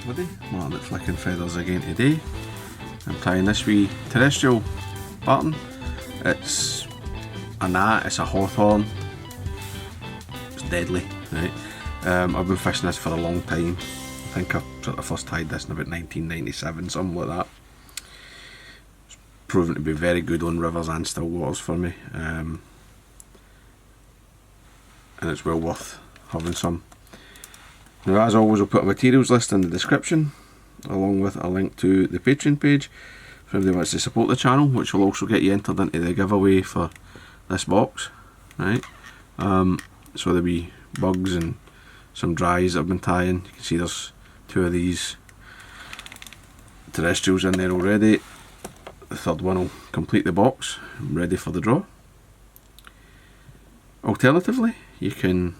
everybody, Martyn at Flicking Feathers again today. I'm trying this wee terrestrial pattern. It's a gnat, it's a hawthorn. It's deadly, right? I've been fishing this for a long time. I think I sort of first tied this in about 1997, something like that. It's proven to be very good on rivers and still waters for me. And it's well worth having some. Now, as always, I'll put a materials list in the description, along with a link to the Patreon page for anybody who wants to support the channel, which will also get you entered into the giveaway for this box, right? So there'll be bugs and some dries I've been tying. You can see there's two of these terrestrials in there already. The third one will complete the box. I'm ready for the draw. Alternatively, you can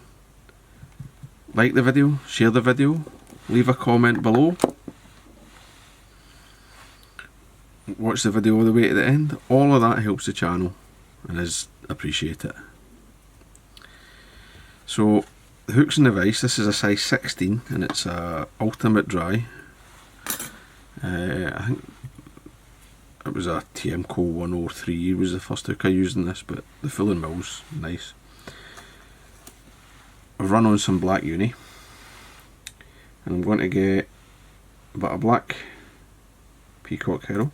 like the video, share the video, leave a comment below, watch the video all the way to the end. All of that helps the channel and is appreciated. So the hooks and the vise, this is a size 16 and it's a ultimate dry. I think it was a TMCO 103 was the first hook I used in this, but the Full and Mill's nice. I've run on some black uni and I'm going to get about a black peacock herl,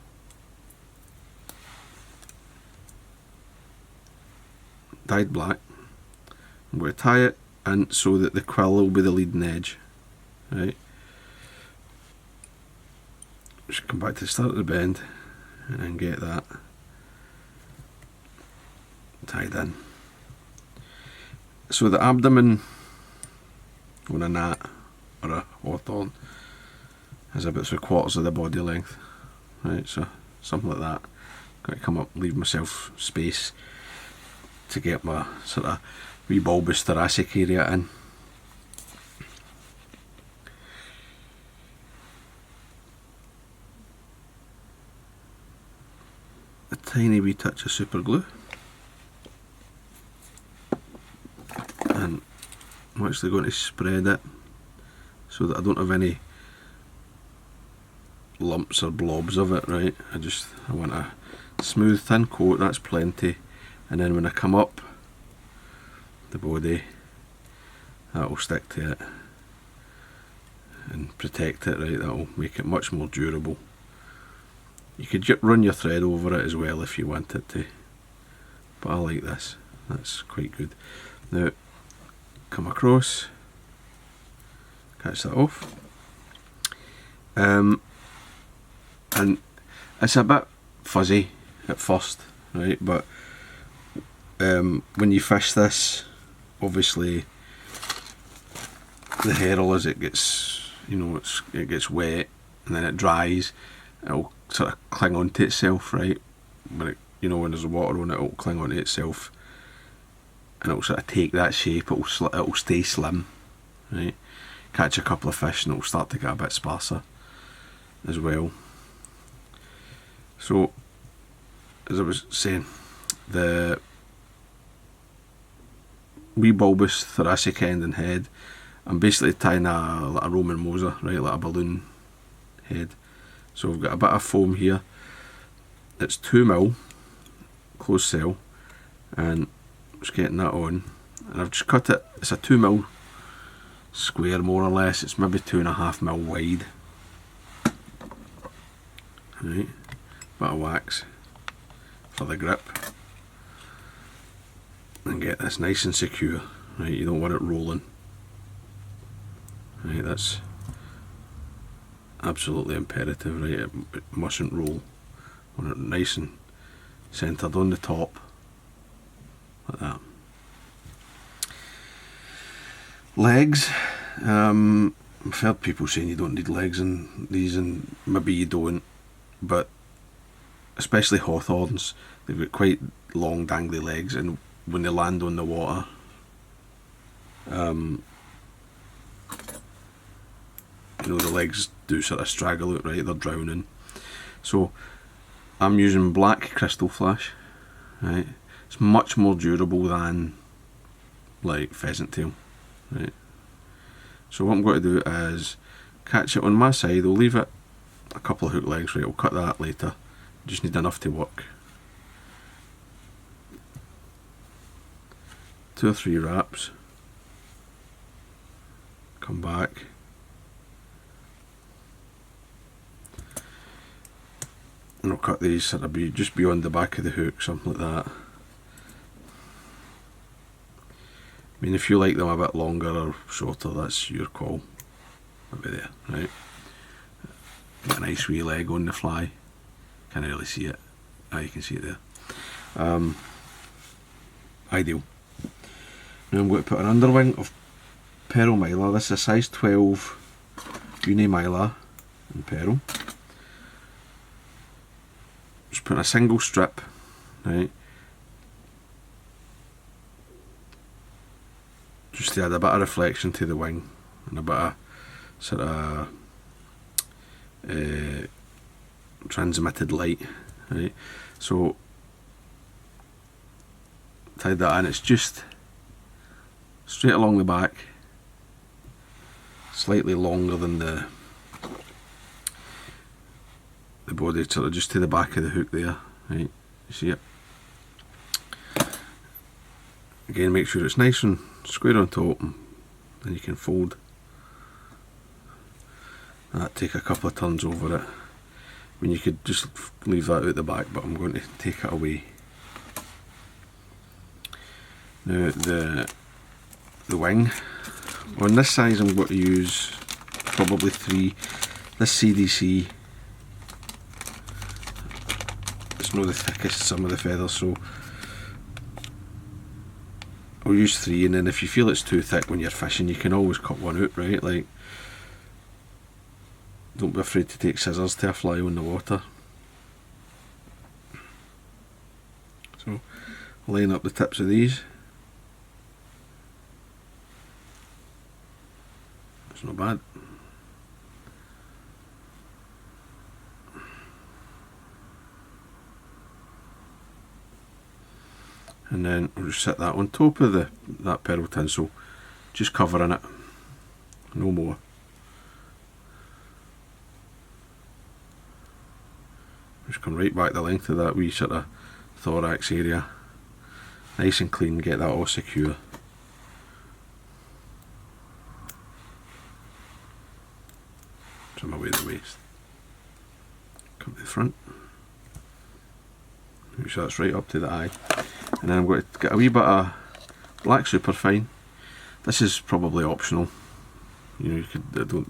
dyed black. I'm going to tie it in so that the quill will be the leading edge, right? Just come back to the start of the bend and get that tied in. So the abdomen on a gnat or a hawthorn is about 3/4 of the body length, right? So something like that. Got to come up, leave myself space to get my sort of wee bulbous thoracic area in. A tiny wee touch of super glue. And I'm actually going to spread it so that I don't have any lumps or blobs of it, right? I want a smooth thin coat, that's plenty, and then when I come up the body, that will stick to it and protect it, right? That will make it much more durable. You could run your thread over it as well if you wanted to, but I like this, that's quite good. Now come across, catch that off, and it's a bit fuzzy at first, right? But when you fish this, obviously the herl, as it gets, you know, it gets wet and then it dries, it'll sort of cling onto itself, right? When it, you know, when there's water on it, it'll cling onto itself. And it'll sort of take that shape, it'll stay slim, right? Catch a couple of fish and it'll start to get a bit sparser as well. So, as I was saying, the wee bulbous thoracic end and head, I'm basically tying like a Roman Moser, right, like a balloon head. So we've got a bit of foam here. It's 2mm closed cell, and just getting that on, and I've just cut it. It's a 2mm square more or less. It's maybe 2.5mm wide, right? Bit of wax for the grip, and get this nice and secure, right? You don't want it rolling, right? That's absolutely imperative, right? It mustn't roll. Want it nice and centered on the top, like that. Legs, I've heard people saying you don't need legs in these, and maybe you don't, but especially hawthorns, they've got quite long dangly legs, and when they land on the water, you know, the legs do sort of straggle out, right? They're drowning. So I'm using black crystal flash, right? It's much more durable than like pheasant tail, right? So what I'm going to do is catch it on my side, I'll leave it a couple of hook legs, right, I'll cut that later, just need enough to work. 2 or 3 wraps, come back, and I'll cut these sort of just beyond the back of the hook, something like that. I mean, if you like them a bit longer or shorter, that's your call. Maybe there, right? Got a nice wee leg on the fly. Can't really see it. Ah, you can see it there. Ideal. Now I'm going to put an underwing of Pearl Mylar. This is a size 12 Uni Mylar in Pearl. Just putting a single strip, right? Just to add a bit of reflection to the wing and a bit of sort of transmitted light, right? So tied that in, it's just straight along the back, slightly longer than the body, sort of just to the back of the hook there, right? You see it? Again, make sure it's nice and square on top, and then you can fold that, take a couple of turns over it. I mean, you could just leave that out the back, but I'm going to take it away. Now the wing, on this size I'm going to use probably 3. This CDC, it's not the thickest, some of the feathers, so I'll use 3, and then if you feel it's too thick when you're fishing, you can always cut one out, right? Like, don't be afraid to take scissors to a fly on the water. So, line up the tips of these. It's not bad. And then I'll just set that on top of that pearl tinsel, just covering it, no more. Just come right back the length of that wee sort of thorax area, nice and clean, get that all secure. Trim away the waist, come to the front, make sure that's right up to the eye. And then I'm going to get a wee bit of black superfine. This is probably optional. You know, you could,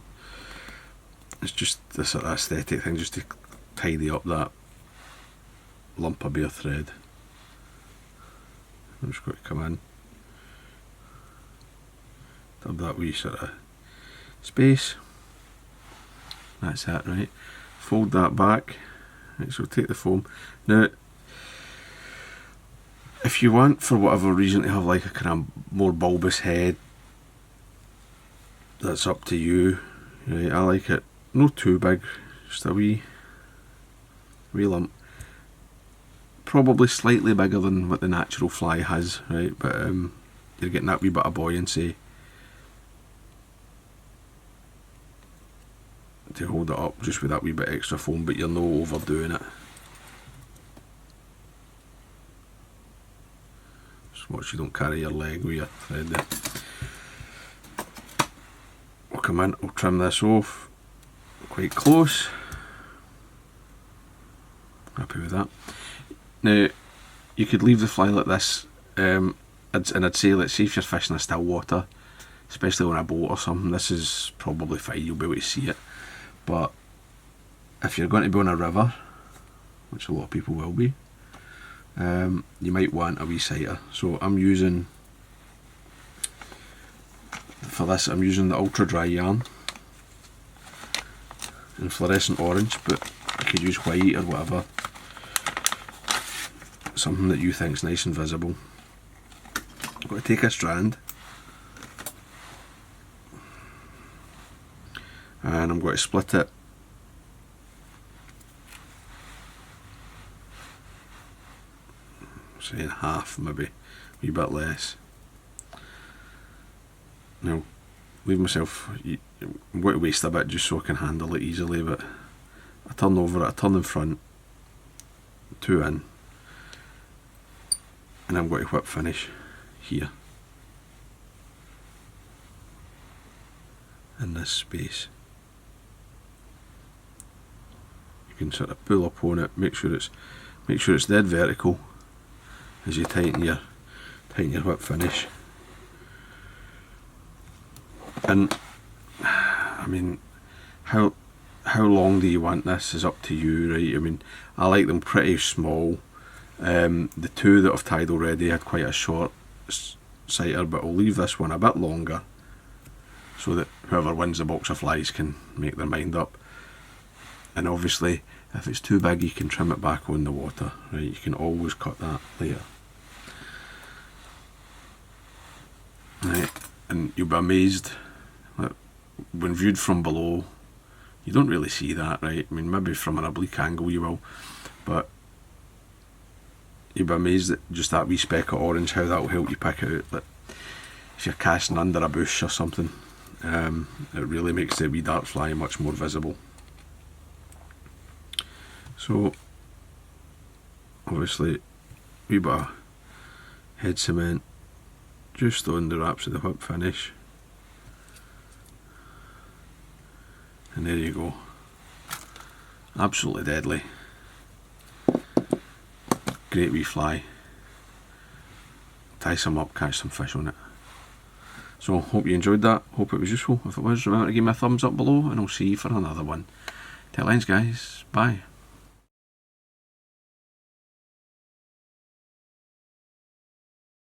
it's just this sort of aesthetic thing, just to tidy up that lump of bare thread. I'm just going to come in, dub that wee sort of space. That's it, right? Fold that back. Right, so take the foam. Now, if you want, for whatever reason, to have like a kind of more bulbous head, that's up to you. Right, I like it not too big, just a wee lump. Probably slightly bigger than what the natural fly has, right? But you're getting that wee bit of buoyancy to hold it up, just with that wee bit extra foam, but you're not overdoing it. Watch you don't carry your leg with your thread there. We'll come in, we'll trim this off quite close. Happy with that. Now, you could leave the fly like this, and I'd say, let's see if you're fishing a still water, especially on a boat or something, this is probably fine, you'll be able to see it. But if you're going to be on a river, which a lot of people will be, you might want a wee sighter. So I'm using, for this, I'm using the ultra dry yarn in fluorescent orange, but you could use white or whatever, something that you think is nice and visible. I'm going to take a strand and I'm going to split it say in half, maybe a wee bit less. Now leave myself, I'm going to waste a bit just so I can handle it easily, but I turn over it, I turn in front, 2 in, and I'm going to whip finish here in this space. You can sort of pull up on it, make sure it's dead vertical as you tighten your whip finish. And I mean, how long do you want this is up to you, right? I mean, I like them pretty small. The 2 that I've tied already had quite a short sighter, but I'll leave this one a bit longer so that whoever wins the box of flies can make their mind up. And obviously, if it's too big, you can trim it back on the water, right? You can always cut that later. Right, and you'll be amazed that when viewed from below, you don't really see that, right? I mean, maybe from an oblique angle you will, but you'll be amazed at just that wee speck of orange, how that will help you pick it out. Like if you're casting under a bush or something, it really makes the wee dart fly much more visible. So obviously, wee bit of head cement just on the wraps of the whip finish, and there you go. Absolutely deadly. Great wee fly. Tie some up, catch some fish on it. So hope you enjoyed that, hope it was useful. If it was, remember to give me a thumbs up below, and I'll see you for another one. Till then guys, bye.